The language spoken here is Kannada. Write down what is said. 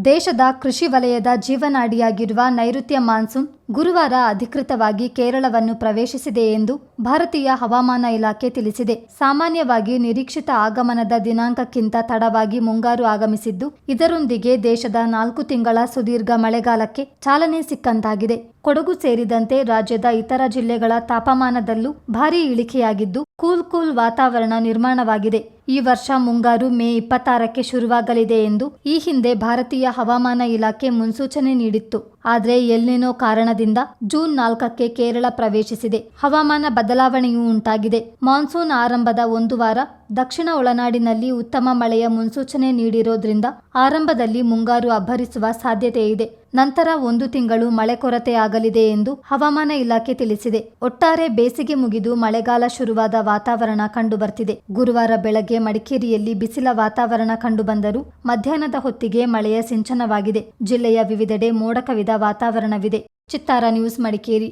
ದೇಶದ ಕೃಷಿ ವಲಯದ ಜೀವನಾಡಿಯಾಗಿರುವ ನೈಋತ್ಯ ಮಾನ್ಸೂನ್ ಗುರುವಾರ ಅಧಿಕೃತವಾಗಿ ಕೇರಳವನ್ನು ಪ್ರವೇಶಿಸಿದೆ ಎಂದು ಭಾರತೀಯ ಹವಾಮಾನ ಇಲಾಖೆ ತಿಳಿಸಿದೆ. ಸಾಮಾನ್ಯವಾಗಿ ನಿರೀಕ್ಷಿತ ಆಗಮನದ ದಿನಾಂಕಕ್ಕಿಂತ ತಡವಾಗಿ ಮುಂಗಾರು ಆಗಮಿಸಿದ್ದು, ಇದರೊಂದಿಗೆ ದೇಶದ 4 ತಿಂಗಳ ಸುದೀರ್ಘ ಮಳೆಗಾಲಕ್ಕೆ ಚಾಲನೆ ಸಿಕ್ಕಂತಾಗಿದೆ. ಕೊಡಗು ಸೇರಿದಂತೆ ರಾಜ್ಯದ ಇತರ ಜಿಲ್ಲೆಗಳ ತಾಪಮಾನದಲ್ಲೂ ಭಾರೀ ಇಳಿಕೆಯಾಗಿದ್ದು, ಕೂಲ್ ವಾತಾವರಣ ನಿರ್ಮಾಣವಾಗಿದೆ. ಈ ವರ್ಷ ಮುಂಗಾರು ಮೇ 26ಕ್ಕೆ ಶುರುವಾಗಲಿದೆ ಎಂದು ಈ ಹಿಂದೆ ಭಾರತೀಯ ಹವಾಮಾನ ಇಲಾಖೆ ಮುನ್ಸೂಚನೆ ನೀಡಿತ್ತು. ಆದರೆ ಎಲ್ನಿನೋ ಕಾರಣದಿಂದ ಜೂನ್ 4ಕ್ಕೆ ಕೇರಳ ಪ್ರವೇಶಿಸಿದೆ. ಹವಾಮಾನ ಬದಲಾವಣೆಯೂ ಉಂಟಾಗಿದೆ. ಮಾನ್ಸೂನ್ ಆರಂಭದ 1 ವಾರ ದಕ್ಷಿಣ ಒಳನಾಡಿನಲ್ಲಿ ಉತ್ತಮ ಮಳೆಯ ಮುನ್ಸೂಚನೆ ನೀಡಿರೋದ್ರಿಂದ ಆರಂಭದಲ್ಲಿ ಮುಂಗಾರು ಅಬ್ಬರಿಸುವ ಸಾಧ್ಯತೆ ಇದೆ. ನಂತರ 1 ತಿಂಗಳು ಮಳೆ ಕೊರತೆ ಆಗಲಿದೆ ಎಂದು ಹವಾಮಾನ ಇಲಾಖೆ ತಿಳಿಸಿದೆ. ಒಟ್ಟಾರೆ ಬೇಸಿಗೆ ಮುಗಿದು ಮಳೆಗಾಲ ಶುರುವಾದ ವಾತಾವರಣ ಕಂಡುಬರ್ತಿದೆ. ಗುರುವಾರ ಬೆಳಗ್ಗೆ ಮಡಿಕೇರಿಯಲ್ಲಿ ಬಿಸಿಲ ವಾತಾವರಣ ಕಂಡುಬಂದರೂ ಮಧ್ಯಾಹ್ನದ ಹೊತ್ತಿಗೆ ಮಳೆಯ ಸಿಂಚನವಾಗಿದೆ. ಜಿಲ್ಲೆಯ ವಿವಿಧೆಡೆ ಮೋಡ ಕವಿದ ವಾತಾವರಣವಿದೆ. ಚಿತ್ತಾರ ನ್ಯೂಸ್, ಮಡಿಕೇರಿ.